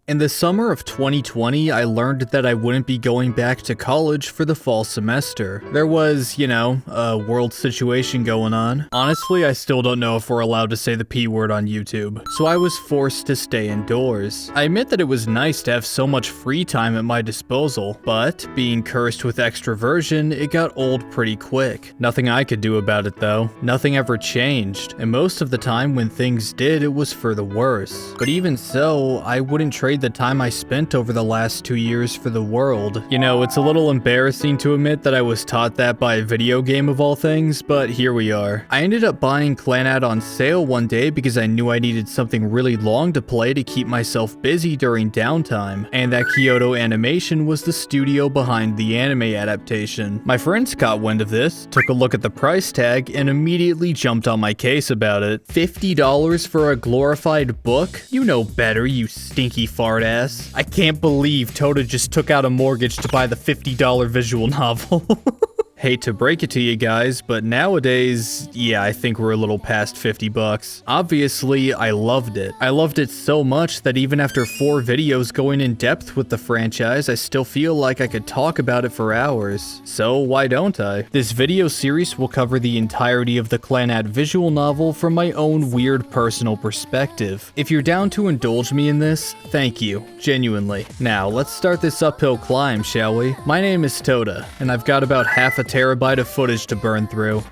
In the summer of 2020, I learned that I wouldn't be going back to college for the fall semester. There was, a world situation going on. Honestly, I still don't know if we're allowed to say the P word on YouTube, so I was forced to stay indoors. I admit that it was nice to have so much free time at my disposal, but being cursed with extroversion, it got old pretty quick. Nothing I could do about it though. Nothing ever changed, and most of the time when things did, it was for the worse. But even so, I wouldn't trade the time I spent over the last 2 years for the world. It's a little embarrassing to admit that I was taught that by a video game of all things, but here we are. I ended up buying Clannad on sale one day because I knew I needed something really long to play to keep myself busy during downtime, and that Kyoto Animation was the studio behind the anime adaptation. My friends caught wind of this, took a look at the price tag, and immediately jumped on my case about it. $50 for a glorified book? You know better, you stinky fart ass. I can't believe Tota just took out a mortgage to buy the $50 visual novel. Hate to break it to you guys, but nowadays, yeah, I think we're a little past 50 bucks. Obviously, I loved it. I loved it so much that even after 4 videos going in depth with the franchise, I still feel like I could talk about it for hours. So why don't I? This video series will cover the entirety of the Clannad visual novel from my own weird personal perspective. If you're down to indulge me in this, thank you, genuinely. Now, let's start this uphill climb, shall we? My name is Tota, and I've got about half a terabyte of footage to burn through.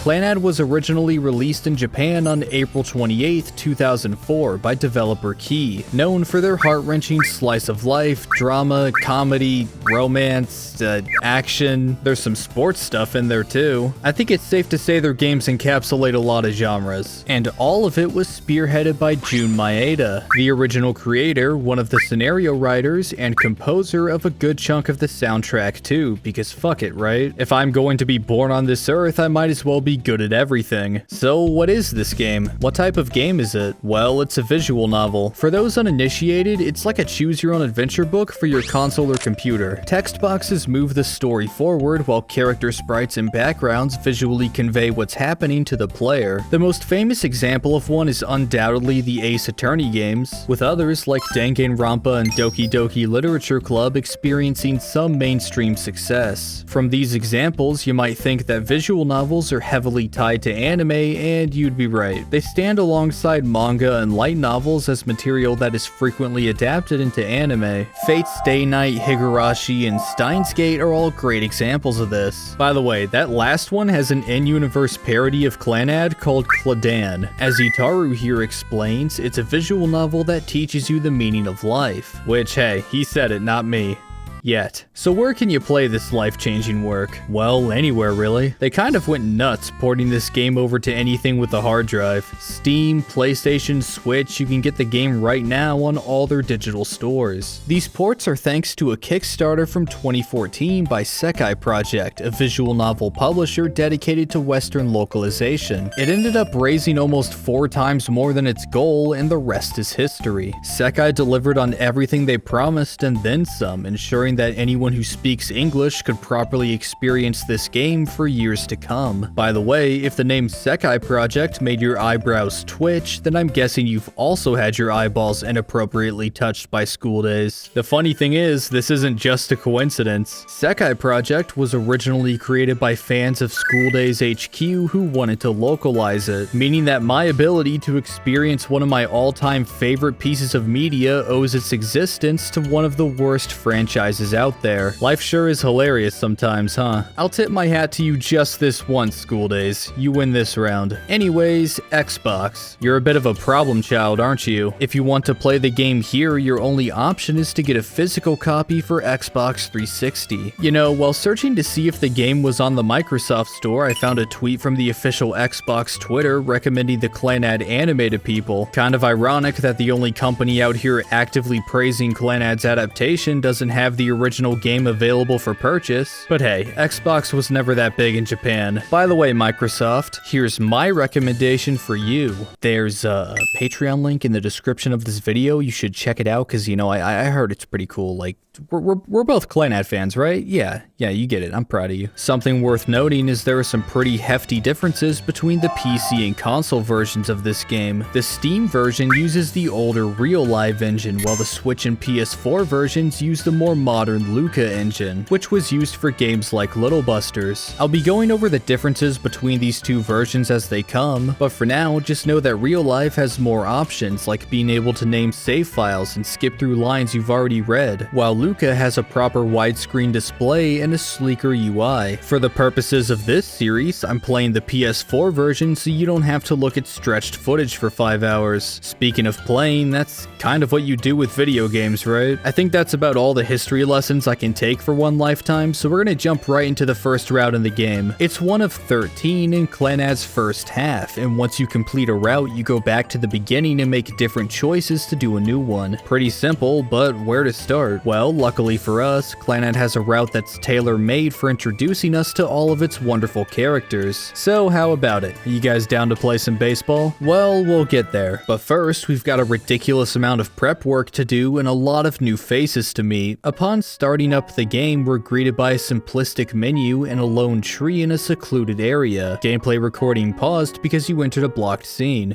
Clannad was originally released in Japan on April 28, 2004 by developer Key, known for their heart-wrenching slice of life, drama, comedy, romance, action. There's some sports stuff in there too. I think it's safe to say their games encapsulate a lot of genres. And all of it was spearheaded by Jun Maeda, the original creator, one of the scenario writers, and composer of a good chunk of the soundtrack too, because fuck it, right? If I'm going to be born on this earth, I might as well be good at everything. So what is this game? What type of game is it? Well, it's a visual novel. For those uninitiated, it's like a choose-your-own-adventure book for your console or computer. Text boxes move the story forward while character sprites and backgrounds visually convey what's happening to the player. The most famous example of one is undoubtedly the Ace Attorney games, with others like Danganronpa and Doki Doki Literature Club experiencing some mainstream success. From these examples, you might think that visual novels are heavily tied to anime, and you'd be right. They stand alongside manga and light novels as material that is frequently adapted into anime. Fate's Stay Night, Higurashi, and Steins Gate are all great examples of this. By the way, that last one has an in-universe parody of Clannad called Clannad. As Itaru here explains, it's a visual novel that teaches you the meaning of life. Which, hey, he said it, not me. Yet. So where can you play this life-changing work? Well, anywhere really. They kind of went nuts porting this game over to anything with a hard drive. Steam, PlayStation, Switch, you can get the game right now on all their digital stores. These ports are thanks to a Kickstarter from 2014 by Sekai Project, a visual novel publisher dedicated to Western localization. It ended up raising almost 4 times more than its goal, and the rest is history. Sekai delivered on everything they promised and then some, ensuring that anyone who speaks English could properly experience this game for years to come. By the way, if the name Sekai Project made your eyebrows twitch, then I'm guessing you've also had your eyeballs inappropriately touched by School Days. The funny thing is, this isn't just a coincidence. Sekai Project was originally created by fans of School Days HQ who wanted to localize it, meaning that my ability to experience one of my all-time favorite pieces of media owes its existence to one of the worst franchises out there. Life sure is hilarious sometimes, huh? I'll tip my hat to you just this once, School Days. You win this round. Anyways, Xbox. You're a bit of a problem child, aren't you? If you want to play the game here, your only option is to get a physical copy for Xbox 360. While searching to see if the game was on the Microsoft Store, I found a tweet from the official Xbox Twitter recommending the Clannad anime to people. Kind of ironic that the only company out here actively praising Clannad's adaptation doesn't have the original game available for purchase. But hey, Xbox was never that big in Japan. By the way, Microsoft, here's my recommendation for you. There's a Patreon link in the description of this video. You should check it out because, I heard it's pretty cool. Like, we're both Clannad fans, right? Yeah, you get it. I'm proud of you. Something worth noting is there are some pretty hefty differences between the PC and console versions of this game. The Steam version uses the older Real Live engine, while the Switch and PS4 versions use the more modern Luca engine, which was used for games like Little Busters. I'll be going over the differences between these two versions as they come, but for now, just know that Real Life has more options, like being able to name save files and skip through lines you've already read, while Luca has a proper widescreen display and a sleeker UI. For the purposes of this series, I'm playing the PS4 version so you don't have to look at stretched footage for 5 hours. Speaking of playing, that's kind of what you do with video games, right? I think that's about all the history lessons I can take for one lifetime, so we're gonna jump right into the first route in the game. It's one of 13 in Clannad's first half, and once you complete a route, you go back to the beginning and make different choices to do a new one. Pretty simple, but where to start? Well, luckily for us, Clannad has a route that's tailor-made for introducing us to all of its wonderful characters. So how about it? Are you guys down to play some baseball? Well, we'll get there. But first, we've got a ridiculous amount of prep work to do and a lot of new faces to meet. Upon starting up the game, we're greeted by a simplistic menu and a lone tree in a secluded area. Gameplay recording paused because you entered a blocked scene.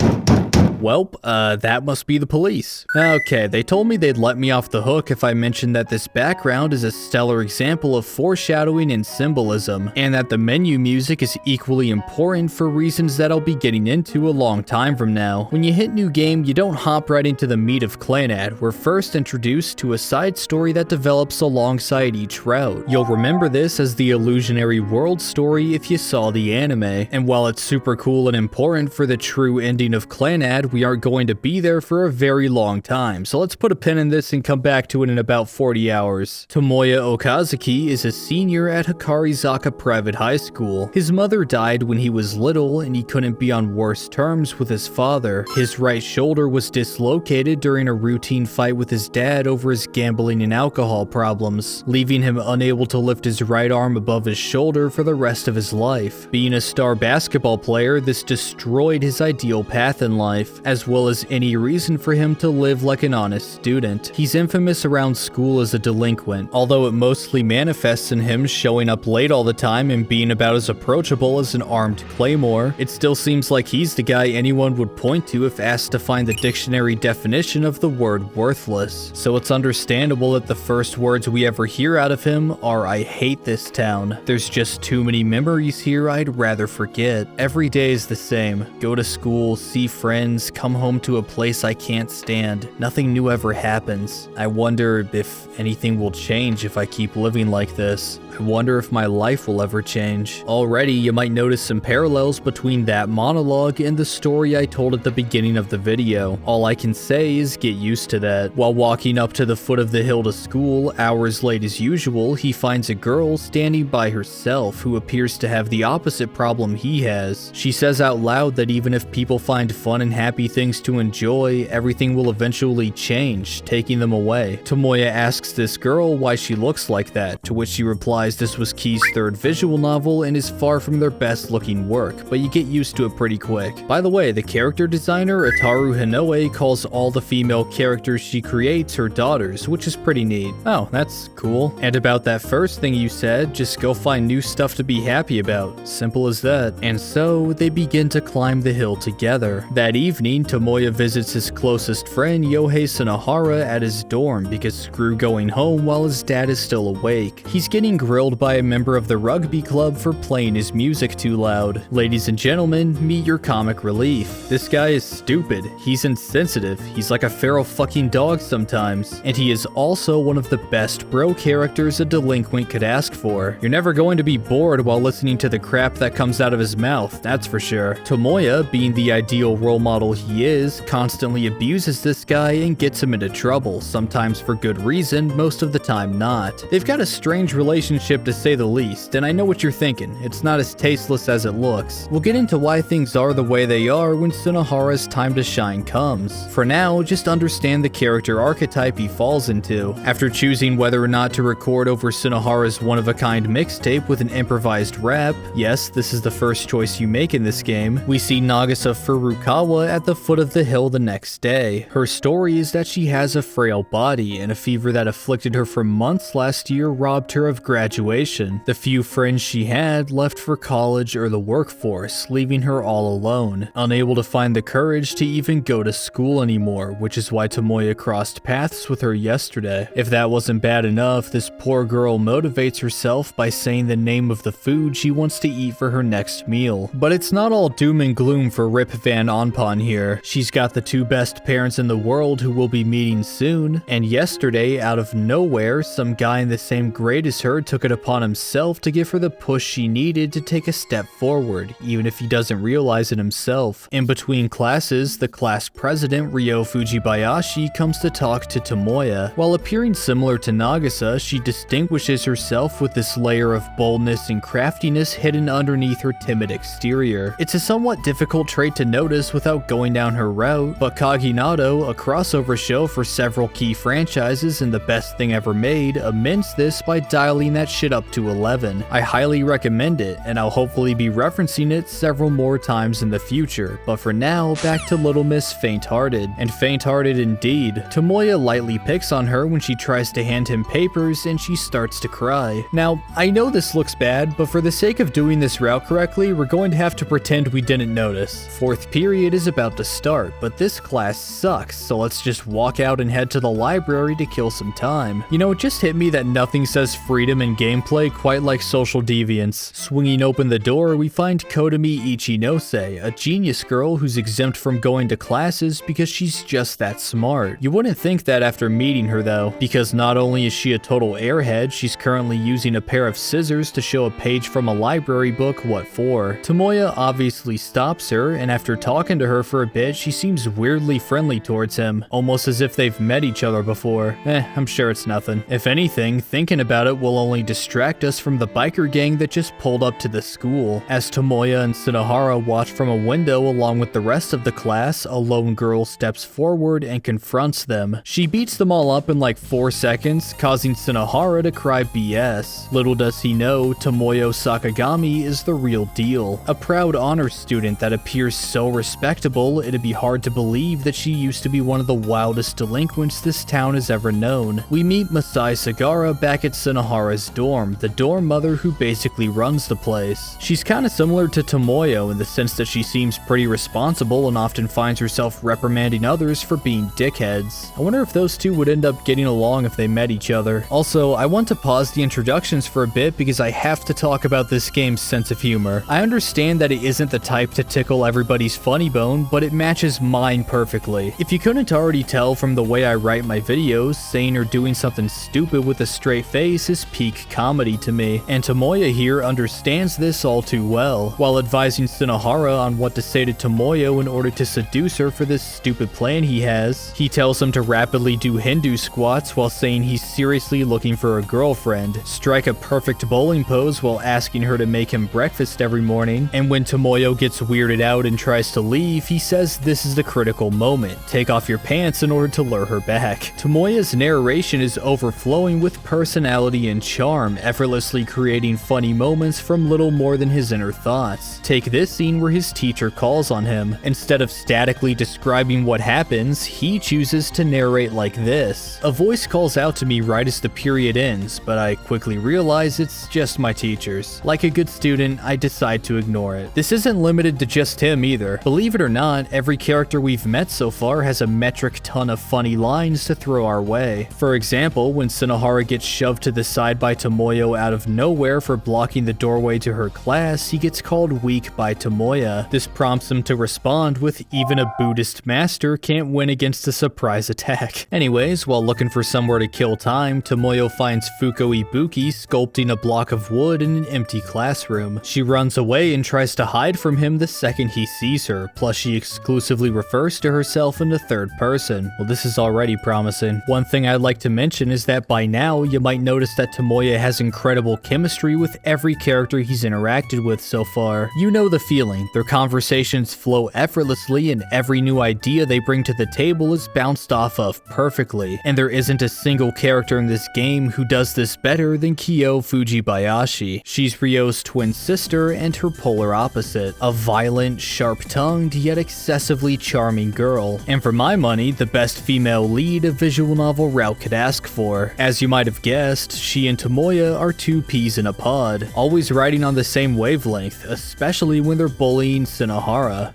Welp, that must be the police. Okay, they told me they'd let me off the hook if I mentioned that this background is a stellar example of foreshadowing and symbolism, and that the menu music is equally important for reasons that I'll be getting into a long time from now. When you hit new game, you don't hop right into the meat of Clannad. We're first introduced to a side story that develops alongside each route. You'll remember this as the Illusionary World story if you saw the anime, and while it's super cool and important for the true ending of Clannad, we aren't going to be there for a very long time, so let's put a pin in this and come back to it in about 40 hours. Tomoya Okazuki is a senior at Hikarizaka Private High School. His mother died when he was little, and he couldn't be on worse terms with his father. His right shoulder was dislocated during a routine fight with his dad over his gambling and alcohol problems, leaving him unable to lift his right arm above his shoulder for the rest of his life. Being a star basketball player, this destroyed his ideal path in life, as well as any reason for him to live like an honest student. He's infamous around school as a delinquent, although it mostly manifests in him showing up late all the time and being about as approachable as an armed claymore. It still seems like he's the guy anyone would point to if asked to find the dictionary definition of the word worthless. So it's understandable that the first words we ever hear out of him are, "I hate this town. There's just too many memories here I'd rather forget. Every day is the same. Go to school, see friends, come home to a place I can't stand. Nothing new ever happens. I wonder if anything will change if I keep living like this. I wonder if my life will ever change." Already, you might notice some parallels between that monologue and the story I told at the beginning of the video. All I can say is get used to that. While walking up to the foot of the hill to school, hours late as usual, he finds a girl standing by herself who appears to have the opposite problem he has. She says out loud that even if people find fun and happy things to enjoy, everything will eventually change, taking them away. Tomoya asks this girl why she looks like that, to which she replies this was Key's third visual novel and is far from their best looking work, but you get used to it pretty quick. By the way, the character designer Ataru Hinoe calls all the female characters she creates her daughters, which is pretty neat. Oh, that's cool. And about that first thing you said, just go find new stuff to be happy about. Simple as that. And so, they begin to climb the hill together. That evening, Tomoya visits his closest friend Yohei Sunahara at his dorm because screw going home while his dad is still awake. He's getting grilled by a member of the rugby club for playing his music too loud. Ladies and gentlemen, meet your comic relief. This guy is stupid. He's insensitive. He's like a feral fucking dog sometimes. And he is also one of the best bro characters a delinquent could ask for. You're never going to be bored while listening to the crap that comes out of his mouth, that's for sure. Tomoya, being the ideal role model he is, constantly abuses this guy and gets him into trouble, sometimes for good reason, most of the time not. They've got a strange relationship to say the least, and I know what you're thinking. It's not as tasteless as it looks. We'll get into why things are the way they are when Sunahara's time to shine comes. For now, just understand the character archetype he falls into. After choosing whether or not to record over Sunahara's one-of-a-kind mixtape with an improvised rap, yes, this is the first choice you make in this game, we see Nagisa Furukawa at the the foot of the hill the next day. Her story is that she has a frail body, and a fever that afflicted her for months last year robbed her of graduation. The few friends she had left for college or the workforce, leaving her all alone, unable to find the courage to even go to school anymore, which is why Tomoya crossed paths with her yesterday. If that wasn't bad enough, this poor girl motivates herself by saying the name of the food she wants to eat for her next meal. But it's not all doom and gloom for Rip Van Onpon here. She's got the two best parents in the world who will be meeting soon, and yesterday, out of nowhere, some guy in the same grade as her took it upon himself to give her the push she needed to take a step forward, even if he doesn't realize it himself. In between classes, the class president, Ryo Fujibayashi, comes to talk to Tomoya. While appearing similar to Nagisa, she distinguishes herself with this layer of boldness and craftiness hidden underneath her timid exterior. It's a somewhat difficult trait to notice without going down her route, but Kaginado, a crossover show for several key franchises and the best thing ever made, amends this by dialing that shit up to 11. I highly recommend it, and I'll hopefully be referencing it several more times in the future, but for now, back to Little Miss Faint-Hearted. And faint-hearted indeed. Tomoya lightly picks on her when she tries to hand him papers, and she starts to cry. Now, I know this looks bad, but for the sake of doing this route correctly, we're going to have to pretend we didn't notice. Fourth period is about to start, but this class sucks, so let's just walk out and head to the library to kill some time. You know, it just hit me that nothing says freedom in gameplay quite like social deviance. Swinging open the door, we find Kotomi Ichinose, a genius girl who's exempt from going to classes because she's just that smart. You wouldn't think that after meeting her though, because not only is she a total airhead, she's currently using a pair of scissors to show a page from a library book what for. Tomoya obviously stops her, and after talking to her for a bit, she seems weirdly friendly towards him, almost as if they've met each other before. I'm sure it's nothing. If anything, thinking about it will only distract us from the biker gang that just pulled up to the school. As Tomoya and Sunohara watch from a window along with the rest of the class, a lone girl steps forward and confronts them. She beats them all up in like 4 seconds, causing Sunohara to cry BS. Little does he know, Tomoyo Sakagami is the real deal. A proud honor student that appears so respectable, it'd be hard to believe that she used to be one of the wildest delinquents this town has ever known. We meet Masai Sagara back at Sunohara's dorm, the dorm mother who basically runs the place. She's kinda similar to Tomoyo in the sense that she seems pretty responsible and often finds herself reprimanding others for being dickheads. I wonder if those two would end up getting along if they met each other. Also, I want to pause the introductions for a bit because I have to talk about this game's sense of humor. I understand that it isn't the type to tickle everybody's funny bone, but it matches mine perfectly. If you couldn't already tell from the way I write my videos, saying or doing something stupid with a straight face is peak comedy to me, and Tomoya here understands this all too well. While advising Sunohara on what to say to Tomoyo in order to seduce her for this stupid plan he has, he tells him to rapidly do Hindu squats while saying he's seriously looking for a girlfriend, strike a perfect bowling pose while asking her to make him breakfast every morning, and when Tomoyo gets weirded out and tries to leave, he says this is the critical moment, take off your pants in order to lure her back. Tomoya's narration is overflowing with personality and charm, effortlessly creating funny moments from little more than his inner thoughts. Take this scene where his teacher calls on him. Instead of statically describing what happens, he chooses to narrate like this. A voice calls out to me right as the period ends, but I quickly realize it's just my teacher's. Like a good student, I decide to ignore it. This isn't limited to just him either. Believe it or not, every character we've met so far has a metric ton of funny lines to throw our way. For example, when Sunohara gets shoved to the side by Tomoyo out of nowhere for blocking the doorway to her class, he gets called weak by Tomoya. This prompts him to respond with, even a Buddhist master can't win against a surprise attack. Anyways, while looking for somewhere to kill time, Tomoyo finds Fuko Ibuki sculpting a block of wood in an empty classroom. She runs away and tries to hide from him the second he sees her, plus she exclusively refers to herself in the third person. Well, this is already promising. One thing I'd like to mention is that by now, you might notice that Tomoya has incredible chemistry with every character he's interacted with so far. You know the feeling. Their conversations flow effortlessly and every new idea they bring to the table is bounced off of perfectly. And there isn't a single character in this game who does this better than Kyo Fujibayashi. She's Ryo's twin sister and her polar opposite. A violent, sharp-tongued, yet excessively charming girl, and for my money, the best female lead a visual novel route could ask for. As you might have guessed, she and Tomoya are two peas in a pod, always riding on the same wavelength, especially when they're bullying Shinohara.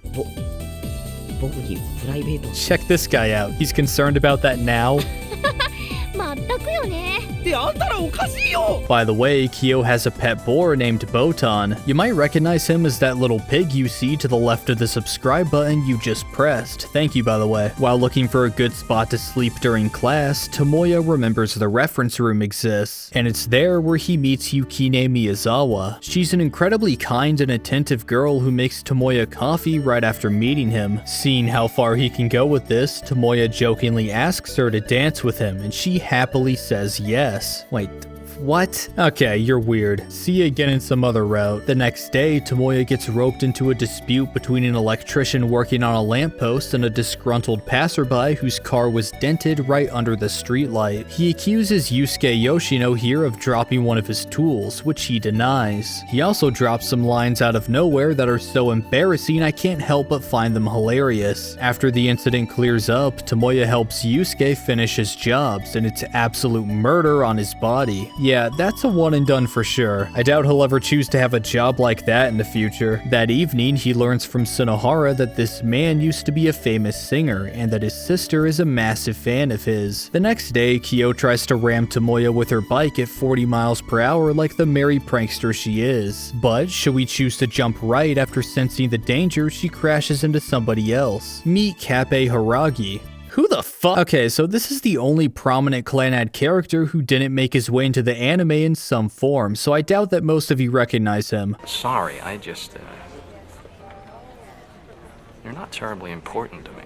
Check this guy out, he's concerned about that now. By the way, Kyo has a pet boar named Botan. You might recognize him as that little pig you see to the left of the subscribe button you just pressed. Thank you, by the way. While looking for a good spot to sleep during class, Tomoya remembers the reference room exists, and it's there where he meets Yukine Miyazawa. She's an incredibly kind and attentive girl who makes Tomoya coffee right after meeting him. Seeing how far he can go with this, Tomoya jokingly asks her to dance with him, and she happily says yes. Wait, what? Okay, you're weird. See you again in some other route. The next day, Tomoya gets roped into a dispute between an electrician working on a lamppost and a disgruntled passerby whose car was dented right under the streetlight. He accuses Yusuke Yoshino here of dropping one of his tools, which he denies. He also drops some lines out of nowhere that are so embarrassing I can't help but find them hilarious. After the incident clears up, Tomoya helps Yusuke finish his jobs, and it's absolute murder on his body. Yeah, that's a one and done for sure. I doubt he'll ever choose to have a job like that in the future. That evening, he learns from Shinohara that this man used to be a famous singer, and that his sister is a massive fan of his. The next day, Kyo tries to ram Tomoya with her bike at 40 miles per hour like the merry prankster she is. But should we choose to jump right after sensing the danger, she crashes into somebody else. Meet Kappei Haragi. Who the fuck? Okay, so this is the only prominent Clannad character who didn't make his way into the anime in some form, so I doubt that most of you recognize him. Sorry, you're not terribly important to me.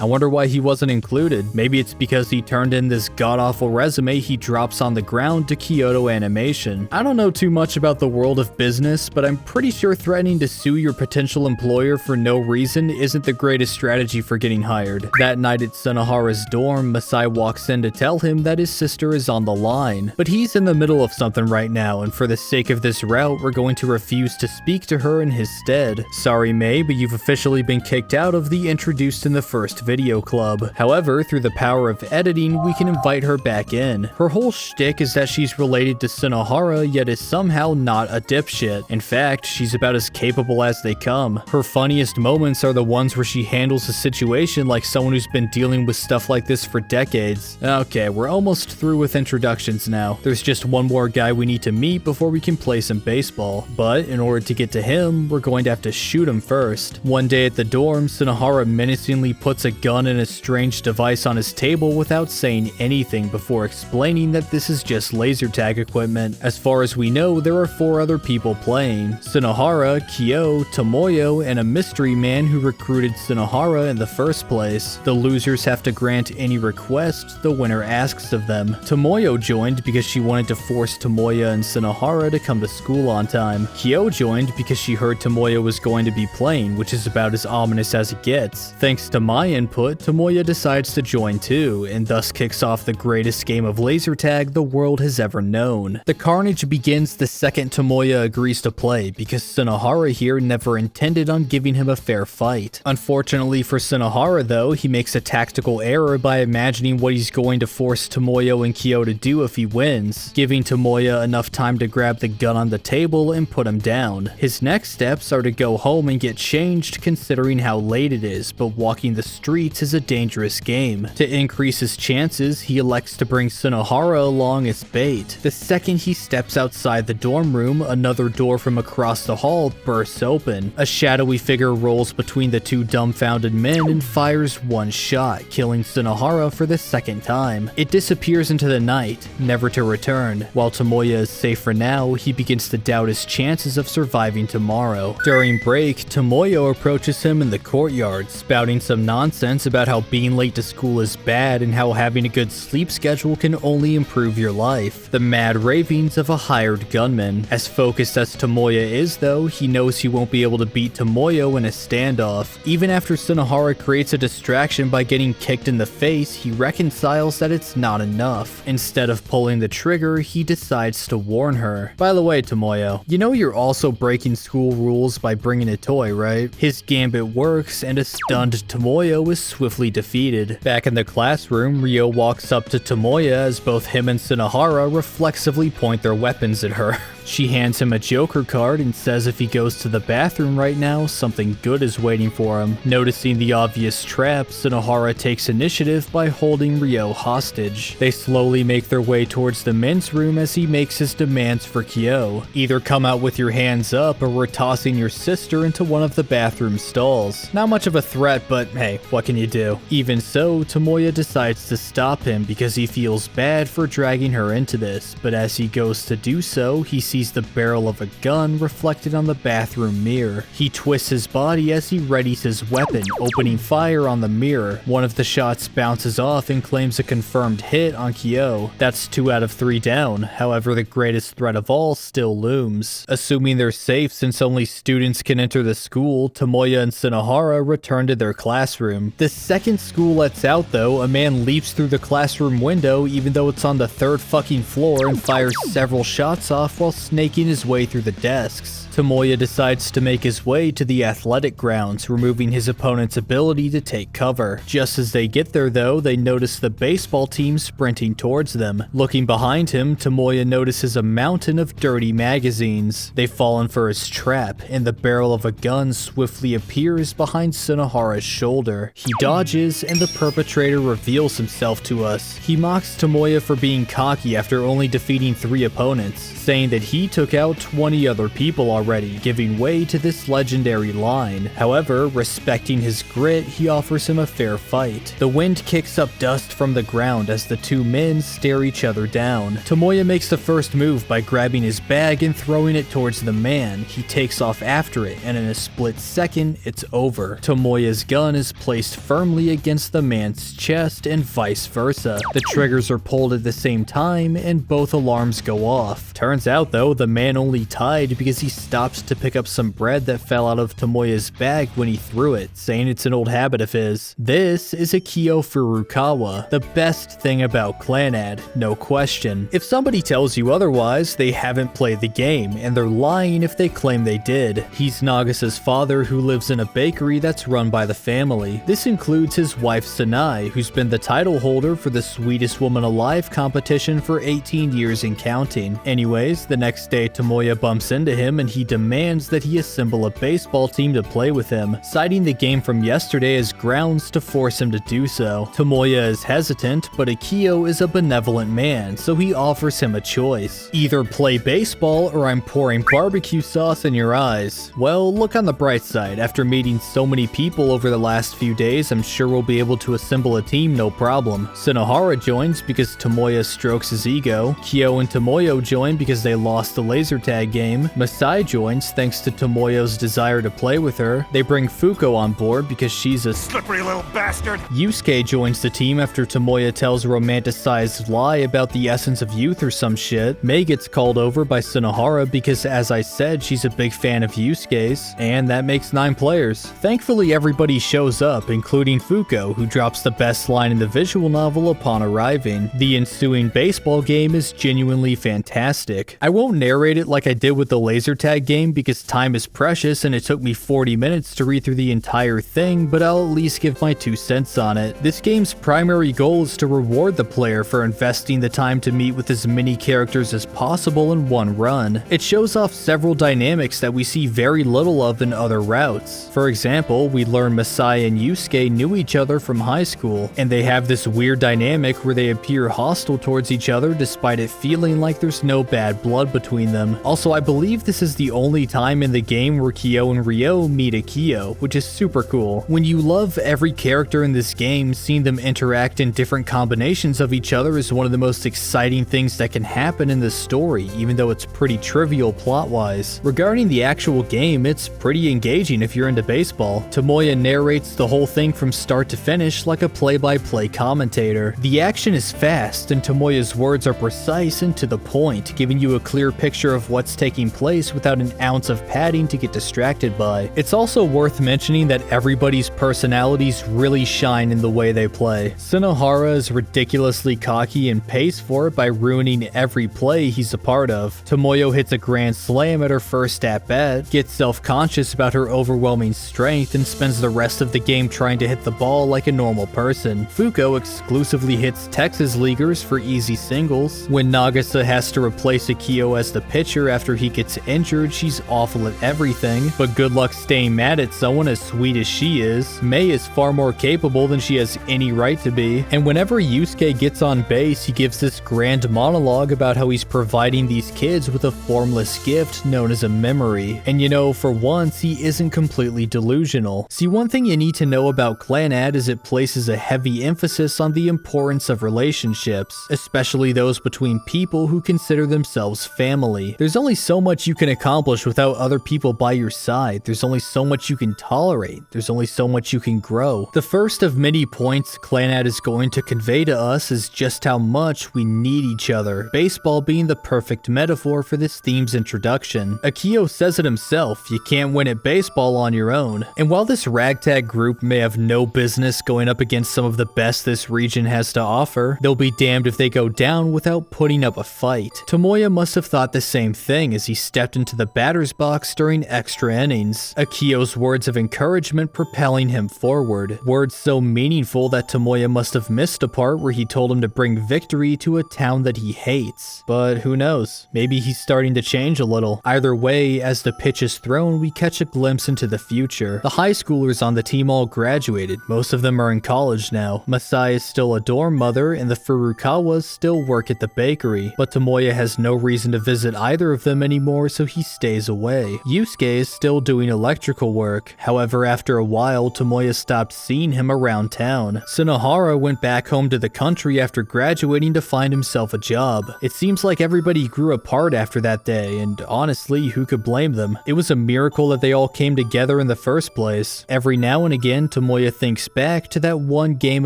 I wonder why he wasn't included. Maybe it's because he turned in this god-awful resume he drops on the ground to Kyoto Animation. I don't know too much about the world of business, but I'm pretty sure threatening to sue your potential employer for no reason isn't the greatest strategy for getting hired. That night at Shinohara's dorm, Masai walks in to tell him that his sister is on the line. But he's in the middle of something right now, and for the sake of this route, we're going to refuse to speak to her in his stead. Sorry, May, but you've officially been kicked out of the Introduced in the First video club. However, through the power of editing, we can invite her back in. Her whole shtick is that she's related to Shinohara, yet is somehow not a dipshit. In fact, she's about as capable as they come. Her funniest moments are the ones where she handles a situation like someone who's been dealing with stuff like this for decades. Okay, we're almost through with introductions now. There's just one more guy we need to meet before we can play some baseball. But in order to get to him, we're going to have to shoot him first. One day at the dorm, Shinohara menacingly puts a gun and a strange device on his table without saying anything before explaining that this is just laser tag equipment. As far as we know, there are 4 other people playing: Shinohara, Kyo, Tomoyo, and a mystery man who recruited Shinohara in the first place. The losers have to grant any request the winner asks of them. Tomoyo joined because she wanted to force Tomoya and Shinohara to come to school on time. Kyo joined because she heard Tomoya was going to be playing, which is about as ominous as it gets. Thanks to my input, Tomoya decides to join too, and thus kicks off the greatest game of laser tag the world has ever known. The carnage begins the second Tomoya agrees to play, because Shinohara here never intended on giving him a fair fight. Unfortunately for Shinohara though, he makes a tactical error by imagining what he's going to force Tomoyo and Kyo to do if he wins, giving Tomoya enough time to grab the gun on the table and put him down. His next steps are to go home and get changed considering how late it is, but walking the streets is a dangerous game. To increase his chances, he elects to bring Shinohara along as bait. The second he steps outside the dorm room, another door from across the hall bursts open. A shadowy figure rolls between the 2 dumbfounded men and fires one shot, killing Shinohara for the second time. It disappears into the night, never to return. While Tomoya is safe for now, he begins to doubt his chances of surviving tomorrow. During break, Tomoyo approaches him in the courtyard, spouting some nonsense nonsense about how being late to school is bad and how having a good sleep schedule can only improve your life. The mad ravings of a hired gunman. As focused as Tomoya is though, he knows he won't be able to beat Tomoyo in a standoff. Even after Sunohara creates a distraction by getting kicked in the face, he reconciles that it's not enough. Instead of pulling the trigger, he decides to warn her. By the way, Tomoyo, you know you're also breaking school rules by bringing a toy, right? His gambit works, and a stunned Tomoyo is swiftly defeated. Back in the classroom, Ryo walks up to Tomoya as both him and Sunohara reflexively point their weapons at her. She hands him a Joker card and says if he goes to the bathroom right now, something good is waiting for him. Noticing the obvious trap, Sunohara takes initiative by holding Ryo hostage. They slowly make their way towards the men's room as he makes his demands for Kyo. Either come out with your hands up or we're tossing your sister into one of the bathroom stalls. Not much of a threat, but hey, what can you do? Even so, Tomoya decides to stop him because he feels bad for dragging her into this, but as he goes to do so, he sees the barrel of a gun reflected on the bathroom mirror. He twists his body as he readies his weapon, opening fire on the mirror. One of the shots bounces off and claims a confirmed hit on Kyo. That's 2 out of 3 down, however the greatest threat of all still looms. Assuming they're safe since only students can enter the school, Tomoya and Sunohara return to their classroom. The second school lets out though, a man leaps through the classroom window even though it's on the 3rd fucking floor and fires several shots off while snaking his way through the desks. Tomoya decides to make his way to the athletic grounds, removing his opponent's ability to take cover. Just as they get there though, they notice the baseball team sprinting towards them. Looking behind him, Tomoya notices a mountain of dirty magazines. They've fallen for his trap, and the barrel of a gun swiftly appears behind Sunohara's shoulder. He dodges, and the perpetrator reveals himself to us. He mocks Tomoya for being cocky after only defeating 3 opponents, saying that he took out 20 other people already, giving way to this legendary line. However, respecting his grit, he offers him a fair fight. The wind kicks up dust from the ground as the 2 men stare each other down. Tomoya makes the first move by grabbing his bag and throwing it towards the man. He takes off after it, and in a split second, it's over. Tomoya's gun is placed firmly against the man's chest and vice versa. The triggers are pulled at the same time, and both alarms go off. Turns out though, the man only tied because he stops to pick up some bread that fell out of Tomoya's bag when he threw it, saying it's an old habit of his. This is a Kyo Furukawa, the best thing about Clannad, no question. If somebody tells you otherwise, they haven't played the game, and they're lying if they claim they did. He's Nagasa's father who lives in a bakery that's run by the family. This includes his wife Sanai, who's been the title holder for the Sweetest Woman Alive competition for 18 years and counting. Anyways, the next day Tomoya bumps into him and he demands that he assemble a baseball team to play with him, citing the game from yesterday as grounds to force him to do so. Tomoya is hesitant, but Akio is a benevolent man, so he offers him a choice. Either play baseball or I'm pouring barbecue sauce in your eyes. Well, look on the bright side. After meeting so many people over the last few days, I'm sure we'll be able to assemble a team no problem. Sunohara joins because Tomoya strokes his ego. Kyo and Tomoyo join because they lost the laser tag game. Masai joins thanks to Tomoyo's desire to play with her. They bring Fuko on board because she's a slippery little bastard. Yusuke joins the team after Tomoya tells a romanticized lie about the essence of youth or some shit. Mei gets called over by Sunohara because, as I said, she's a big fan of Yusuke's, and that makes 9 players. Thankfully, everybody shows up, including Fuko, who drops the best line in the visual novel upon arriving. The ensuing baseball game is genuinely fantastic. I won't narrate it like I did with the laser tag game because time is precious and it took me 40 minutes to read through the entire thing, but I'll at least give my 2 cents on it. This game's primary goal is to reward the player for investing the time to meet with as many characters as possible in one run. It shows off several dynamics that we see very little of in other routes. For example, we learn Masai and Yusuke knew each other from high school, and they have this weird dynamic where they appear hostile towards each other despite it feeling like there's no bad blood between them. Also, I believe this is the the only time in the game where Kyo and Ryo meet a Kyo, which is super cool. When you love every character in this game, seeing them interact in different combinations of each other is one of the most exciting things that can happen in this story, even though it's pretty trivial plot-wise. Regarding the actual game, it's pretty engaging if you're into baseball. Tomoya narrates the whole thing from start to finish like a play-by-play commentator. The action is fast, and Tomoya's words are precise and to the point, giving you a clear picture of what's taking place without an ounce of padding to get distracted by. It's also worth mentioning that everybody's personalities really shine in the way they play. Sunohara is ridiculously cocky and pays for it by ruining every play he's a part of. Tomoyo hits a grand slam at her first at-bat, gets self-conscious about her overwhelming strength, and spends the rest of the game trying to hit the ball like a normal person. Fuko exclusively hits Texas leaguers for easy singles. When Nagisa has to replace Akio as the pitcher after he gets injured, she's awful at everything, but good luck staying mad at someone as sweet as she is. Mei is far more capable than she has any right to be, and whenever Yusuke gets on base, he gives this grand monologue about how he's providing these kids with a formless gift known as a memory. And you know, for once, he isn't completely delusional. See, one thing you need to know about Clannad is it places a heavy emphasis on the importance of relationships, especially those between people who consider themselves family. There's only so much you can accomplish without other people by your side. There's only so much you can tolerate. There's only so much you can grow. The first of many points Clannad is going to convey to us is just how much we need each other, baseball being the perfect metaphor for this theme's introduction. Akio says it himself, you can't win at baseball on your own. And while this ragtag group may have no business going up against some of the best this region has to offer, they'll be damned if they go down without putting up a fight. Tomoya must have thought the same thing as he stepped into the batter's box during extra innings, Akio's words of encouragement propelling him forward. Words so meaningful that Tomoya must have missed a part where he told him to bring victory to a town that he hates. But who knows? Maybe he's starting to change a little. Either way, as the pitch is thrown, we catch a glimpse into the future. The high schoolers on the team all graduated. Most of them are in college now. Masai is still a dorm mother, and the Furukawas still work at the bakery. But Tomoya has no reason to visit either of them anymore, so he stays away. Yusuke is still doing electrical work. However, after a while, Tomoya stopped seeing him around town. Sunohara went back home to the country after graduating to find himself a job. It seems like everybody grew apart after that day, and honestly, who could blame them? It was a miracle that they all came together in the first place. Every now and again, Tomoya thinks back to that one game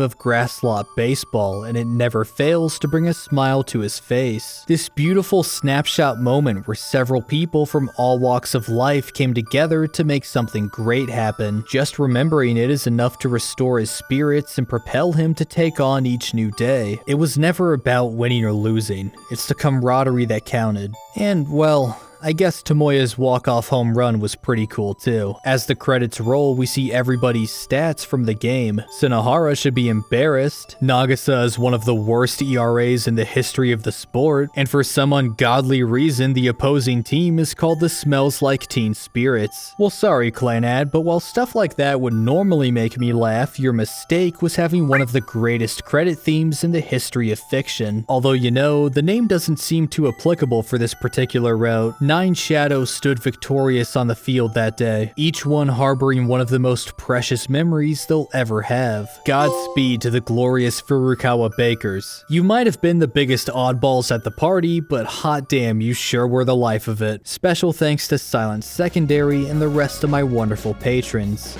of grass lot baseball, and it never fails to bring a smile to his face. This beautiful snapshot moment where several people from all walks of life came together to make something great happen. Just remembering it is enough to restore his spirits and propel him to take on each new day. It was never about winning or losing. It's the camaraderie that counted. And, well, I guess Tomoya's walk-off home run was pretty cool too. As the credits roll, we see everybody's stats from the game. Sunohara should be embarrassed. Nagisa is one of the worst ERAs in the history of the sport, and for some ungodly reason, the opposing team is called the Smells Like Teen Spirits. Well, sorry Clannad, but while stuff like that would normally make me laugh, your mistake was having one of the greatest credit themes in the history of fiction. Although, you know, the name doesn't seem too applicable for this particular route. 9 shadows stood victorious on the field that day, each one harboring one of the most precious memories they'll ever have. Godspeed to the glorious Furukawa Bakers. You might have been the biggest oddballs at the party, but hot damn, you sure were the life of it. Special thanks to Silent Secondary and the rest of my wonderful patrons.